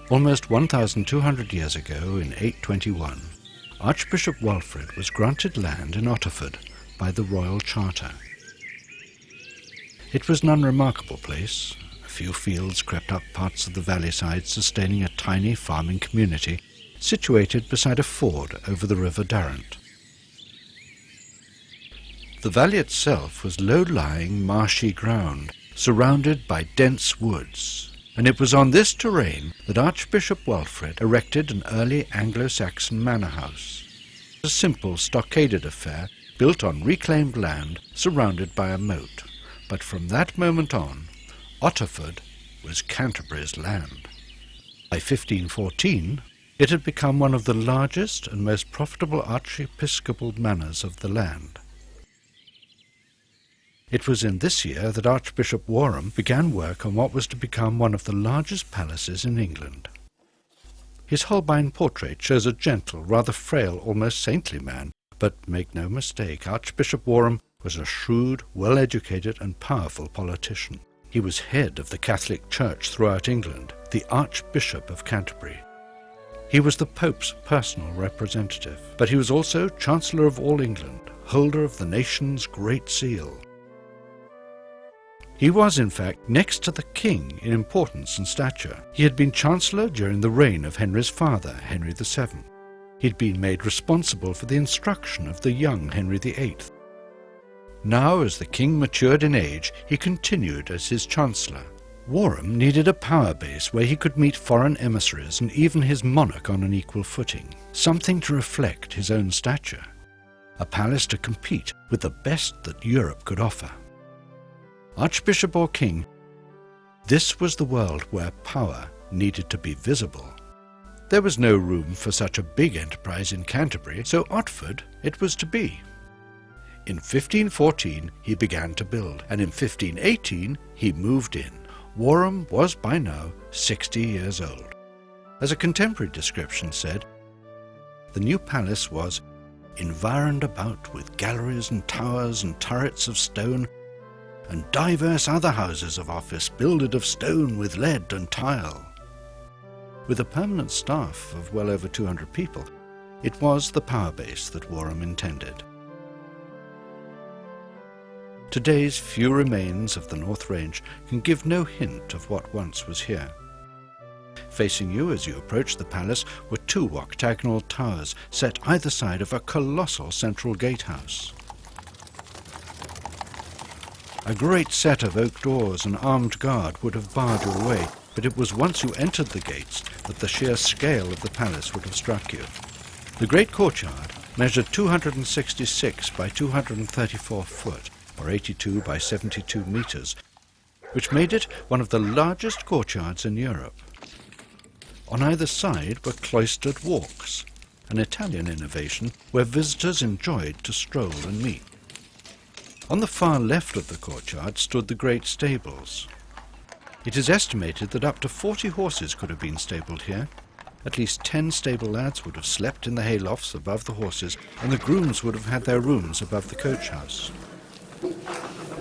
Almost 1,200 years ago, in 821, Archbishop Walfrid was granted land in Otford by the Royal Charter. It was an unremarkable place. A few fields crept up parts of the valley side, sustaining a tiny farming community situated beside a ford over the River Darrant. The valley itself was low-lying, marshy ground, surrounded by dense woods, and it was on this terrain that Archbishop Walfrid erected an early Anglo-Saxon manor house, a simple stockaded affair built on reclaimed land surrounded by a moat. But from that moment on, Otford was Canterbury's land. By 1514, it had become one of the largest and most profitable archiepiscopal manors of the land. It was in this year that Archbishop Warham began work on what was to become one of the largest palaces in England. His Holbein portrait shows a gentle, rather frail, almost saintly man, but make no mistake, Archbishop Warham was a shrewd, well-educated and powerful politician. He was head of the Catholic Church throughout England, the Archbishop of Canterbury. He was the Pope's personal representative, but he was also Chancellor of all England, holder of the nation's Great Seal. He was, in fact, next to the king in importance and stature. He had been Chancellor during the reign of Henry's father, Henry VII. He had been made responsible for the instruction of the young Henry VIII. Now, as the king matured in age, he continued as his Chancellor. Warham needed a power base where he could meet foreign emissaries and even his monarch on an equal footing, something to reflect his own stature, a palace to compete with the best that Europe could offer. Archbishop or king, this was the world where power needed to be visible. There was no room for such a big enterprise in Canterbury, so Otford it was to be. In 1514 he began to build, and in 1518 he moved in. Warham was by now 60 years old. As a contemporary description said, the new palace was environed about with galleries and towers and turrets of stone, and divers other houses of office builded of stone with lead and tile. With a permanent staff of well over 200 people, it was the power base that Warham intended. Today's few remains of the North Range can give no hint of what once was here. Facing you as you approach the palace were two octagonal towers set either side of a colossal central gatehouse. A great set of oak doors and armed guard would have barred your way, but it was once you entered the gates that the sheer scale of the palace would have struck you. The Great Courtyard measured 266 by 234 foot, or 82 by 72 meters, which made it one of the largest courtyards in Europe. On either side were cloistered walks, an Italian innovation where visitors enjoyed to stroll and meet. On the far left of the courtyard stood the great stables. It is estimated that up to 40 horses could have been stabled here. At least 10 stable lads would have slept in the haylofts above the horses, and the grooms would have had their rooms above the coach house.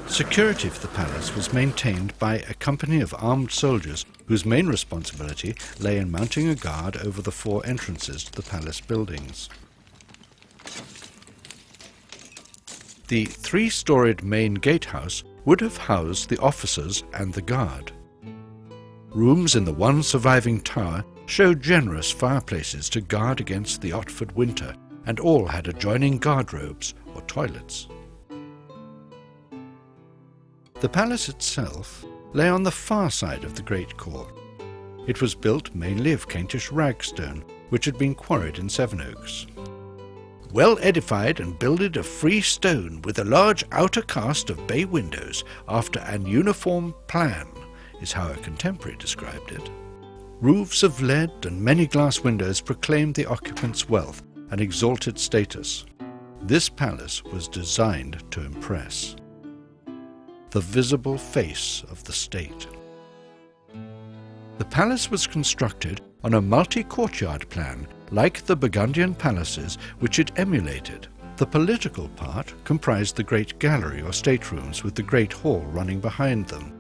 Security for the palace was maintained by a company of armed soldiers whose main responsibility lay in mounting a guard over the 4 entrances to the palace buildings. The 3-storied main gatehouse would have housed the officers and the guard. Rooms in the one surviving tower showed generous fireplaces to guard against the Otford winter, and all had adjoining guardrobes or toilets. The palace itself lay on the far side of the Great Court. It was built mainly of Kentish ragstone, which had been quarried in Sevenoaks. Well edified and builded of free stone, with a large outer cast of bay windows after an uniform plan, is how a contemporary described it. Roofs of lead and many glass windows proclaimed the occupant's wealth and exalted status. This palace was designed to impress. The visible face of the state. The palace was constructed on a multi-courtyard plan, like the Burgundian palaces which it emulated. The political part comprised the great gallery or staterooms with the great hall running behind them.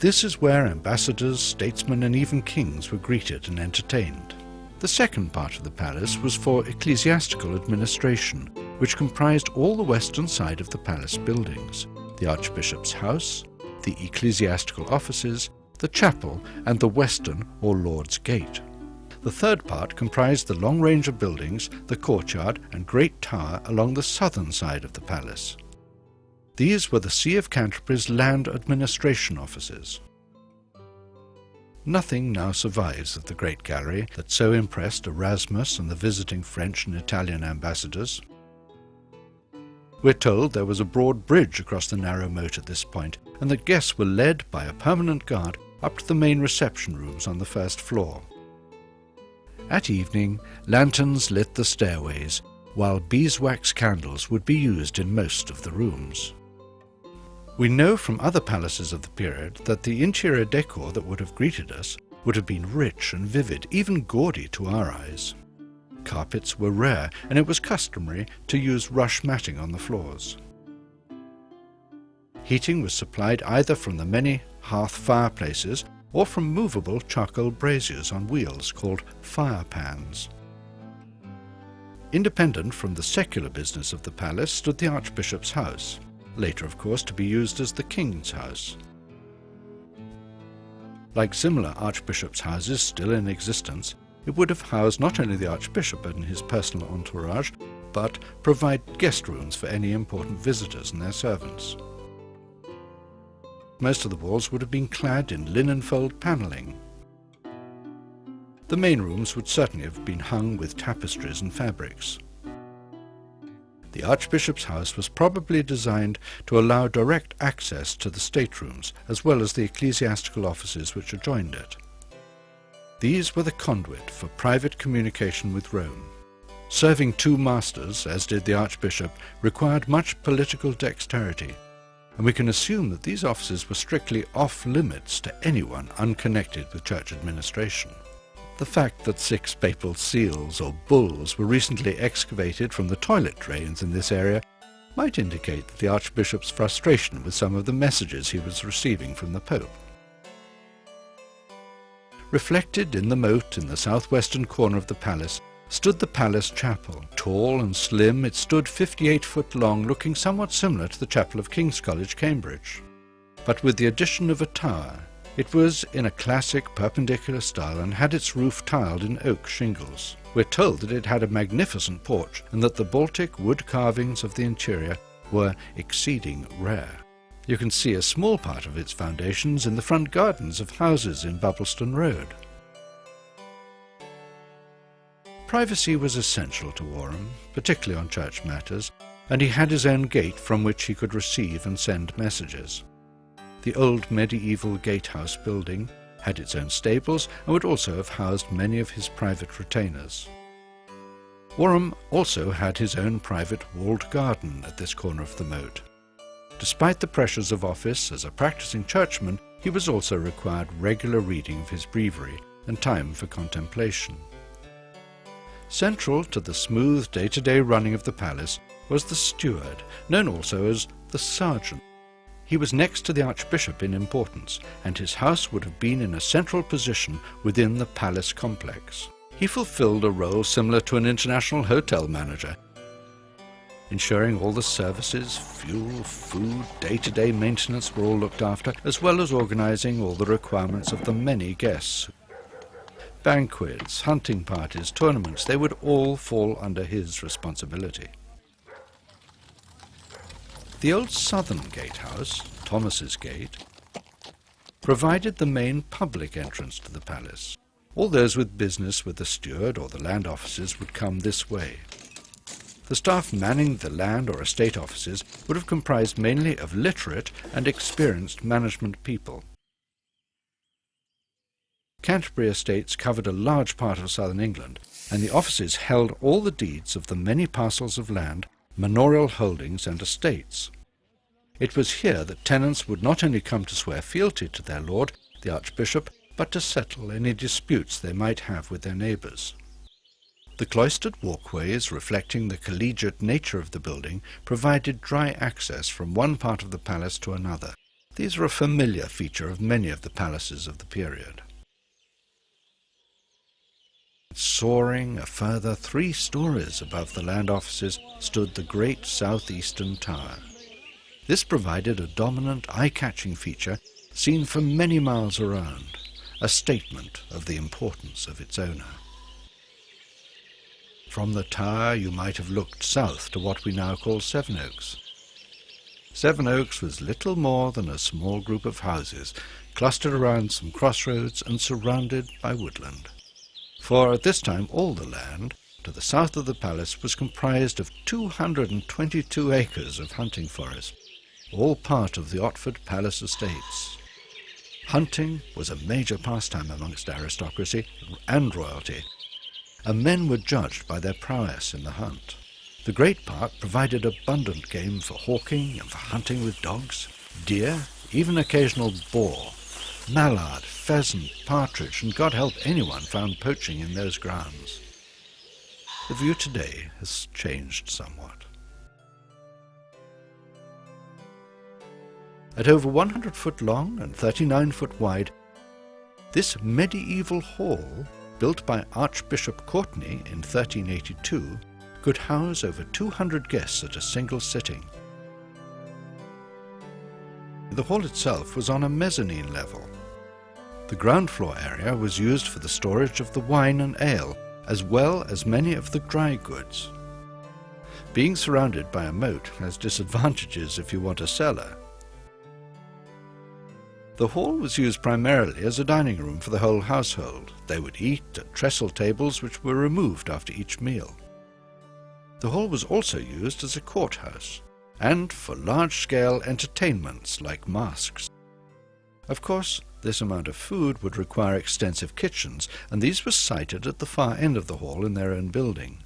This is where ambassadors, statesmen and even kings were greeted and entertained. The second part of the palace was for ecclesiastical administration, which comprised all the western side of the palace buildings, the Archbishop's house, the ecclesiastical offices, the chapel and the western or Lord's Gate. The third part comprised the long range of buildings, the courtyard and great tower along the southern side of the palace. These were the See of Canterbury's land administration offices. Nothing now survives of the Great Gallery that so impressed Erasmus and the visiting French and Italian ambassadors. We're told there was a broad bridge across the narrow moat at this point, and that guests were led by a permanent guard up to the main reception rooms on the first floor. At evening, lanterns lit the stairways, while beeswax candles would be used in most of the rooms. We know from other palaces of the period that the interior decor that would have greeted us would have been rich and vivid, even gaudy to our eyes. Carpets were rare, and it was customary to use rush matting on the floors. Heating was supplied either from the many hearth fireplaces or from movable charcoal braziers on wheels called fire pans. Independent from the secular business of the palace stood the Archbishop's house, later of course to be used as the King's house. Like similar archbishops' houses still in existence, it would have housed not only the Archbishop and his personal entourage, but provide guest rooms for any important visitors and their servants. Most of the walls would have been clad in linen-fold panelling. The main rooms would certainly have been hung with tapestries and fabrics. The Archbishop's house was probably designed to allow direct access to the staterooms, as well as the ecclesiastical offices which adjoined it. These were the conduit for private communication with Rome. Serving two masters, as did the Archbishop, required much political dexterity, and we can assume that these offices were strictly off-limits to anyone unconnected with church administration. The fact that 6 papal seals or bulls were recently excavated from the toilet drains in this area might indicate the Archbishop's frustration with some of the messages he was receiving from the Pope. Reflected in the moat in the southwestern corner of the palace stood the palace chapel. Tall and slim, it stood 58 foot long, looking somewhat similar to the chapel of King's College, Cambridge. But with the addition of a tower, it was in a classic perpendicular style and had its roof tiled in oak shingles. We're told that it had a magnificent porch and that the Baltic wood carvings of the interior were exceeding rare. You can see a small part of its foundations in the front gardens of houses in Bubbleston Road. Privacy was essential to Warham, particularly on church matters, and he had his own gate from which he could receive and send messages. The old medieval gatehouse building had its own stables and would also have housed many of his private retainers. Warham also had his own private walled garden at this corner of the moat. Despite the pressures of office as a practicing churchman, he was also required regular reading of his breviary and time for contemplation. Central to the smooth day-to-day running of the palace was the steward, known also as the sergeant. He was next to the Archbishop in importance, and his house would have been in a central position within the palace complex. He fulfilled a role similar to an international hotel manager, ensuring all the services, fuel, food, day-to-day maintenance were all looked after, as well as organizing all the requirements of the many guests. Banquets, hunting parties, tournaments, they would all fall under his responsibility. The old southern gatehouse, Thomas's Gate, provided the main public entrance to the palace. All those with business with the steward or the land offices would come this way. The staff manning the land or estate offices would have comprised mainly of literate and experienced management people. Canterbury estates covered a large part of southern England, and the offices held all the deeds of the many parcels of land, manorial holdings and estates. It was here that tenants would not only come to swear fealty to their lord, the Archbishop, but to settle any disputes they might have with their neighbours. The cloistered walkways, reflecting the collegiate nature of the building, provided dry access from one part of the palace to another. These are a familiar feature of many of the palaces of the period. Soaring a further 3 stories above the land offices stood the great southeastern tower. This provided a dominant, eye-catching feature seen for many miles around, a statement of the importance of its owner. From the tower you might have looked south to what we now call Sevenoaks. Sevenoaks was little more than a small group of houses clustered around some crossroads and surrounded by woodland. For at this time all the land to the south of the palace was comprised of 222 acres of hunting forest, all part of the Otford palace estates. Hunting was a major pastime amongst aristocracy and royalty, and men were judged by their prowess in the hunt. The great park provided abundant game for hawking and for hunting with dogs, deer, even occasional boar, mallard, pheasant, partridge, and God help anyone found poaching in those grounds. The view today has changed somewhat. At over 100 foot long and 39 foot wide, this medieval hall, built by Archbishop Courtenay in 1382, could house over 200 guests at a single sitting. The hall itself was on a mezzanine level. The ground floor area was used for the storage of the wine and ale, as well as many of the dry goods. Being surrounded by a moat has disadvantages if you want a cellar. The hall was used primarily as a dining room for the whole household. They would eat at trestle tables which were removed after each meal. The hall was also used as a courthouse, and for large-scale entertainments like masques. Of course, this amount of food would require extensive kitchens, and these were sited at the far end of the hall in their own building.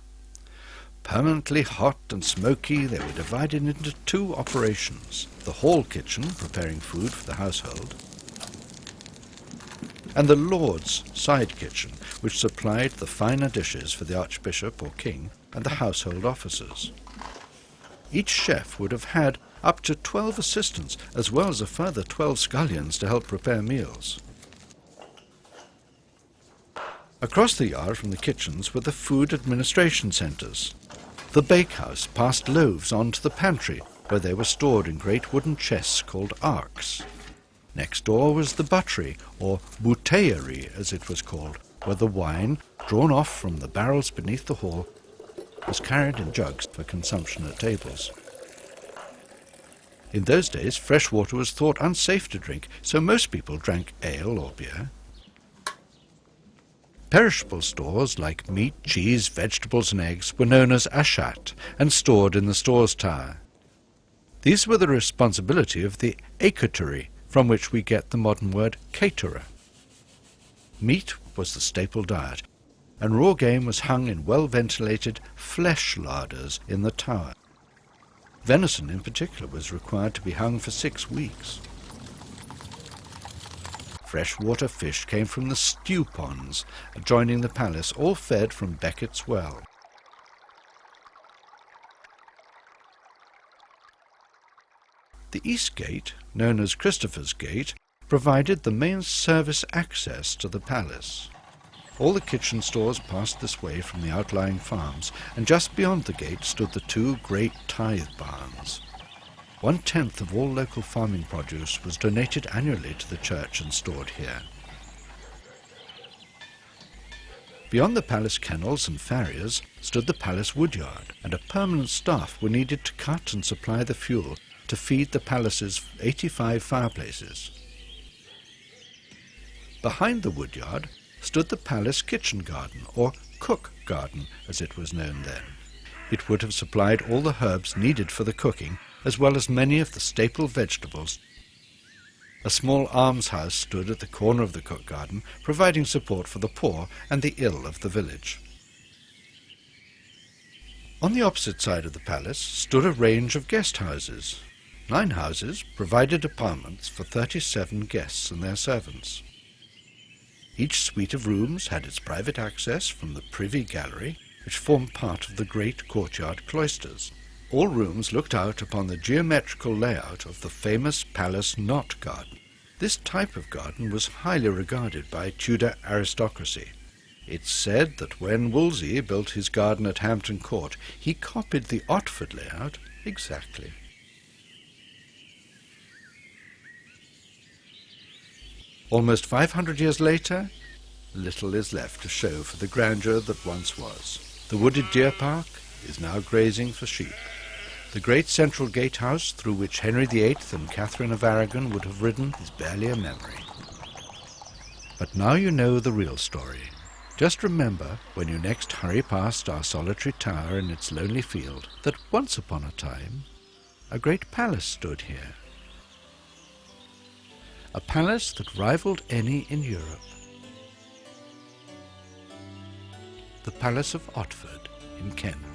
Permanently hot and smoky, they were divided into 2 operations: the hall kitchen, preparing food for the household, and the Lord's side kitchen, which supplied the finer dishes for the Archbishop or King and the household officers. Each chef would have had up to 12 assistants, as well as a further 12 scullions to help prepare meals. Across the yard from the kitchens were the food administration centres. The bakehouse passed loaves on to the pantry, where they were stored in great wooden chests called arks. Next door was the buttery, or bouteillerie as it was called, where the wine, drawn off from the barrels beneath the hall, was carried in jugs for consumption at tables. In those days, fresh water was thought unsafe to drink, so most people drank ale or beer. Perishable stores like meat, cheese, vegetables and eggs were known as achat and stored in the stores tower. These were the responsibility of the écouturier, from which we get the modern word caterer. Meat was the staple diet, and raw game was hung in well-ventilated flesh larders in the tower. Venison in particular was required to be hung for 6 weeks. Freshwater fish came from the stew ponds adjoining the palace, all fed from Becket's well. The east gate, known as Christopher's Gate, provided the main service access to the palace. All the kitchen stores passed this way from the outlying farms, and just beyond the gate stood the 2 great tithe barns. 1/10 of all local farming produce was donated annually to the church and stored here. Beyond the palace kennels and farriers stood the palace woodyard, and a permanent staff were needed to cut and supply the fuel to feed the palace's 85 fireplaces. Behind the woodyard stood the palace kitchen garden, or cook garden as it was known then. It would have supplied all the herbs needed for the cooking, as well as many of the staple vegetables. A small almshouse stood at the corner of the cook garden, providing support for the poor and the ill of the village. On the opposite side of the palace stood a range of guest houses. 9 houses provided apartments for 37 guests and their servants. Each suite of rooms had its private access from the privy gallery, which formed part of the Great Courtyard cloisters. All rooms looked out upon the geometrical layout of the famous Palace Knot Garden. This type of garden was highly regarded by Tudor aristocracy. It's said that when Wolsey built his garden at Hampton Court, he copied the Otford layout exactly. Almost 500 years later, little is left to show for the grandeur that once was. The wooded deer park is now grazing for sheep. The great central gatehouse through which Henry VIII and Catherine of Aragon would have ridden is barely a memory. But now you know the real story. Just remember, when you next hurry past our solitary tower in its lonely field, that once upon a time, a great palace stood here. A palace that rivaled any in Europe. The Palace of Otford in Kent.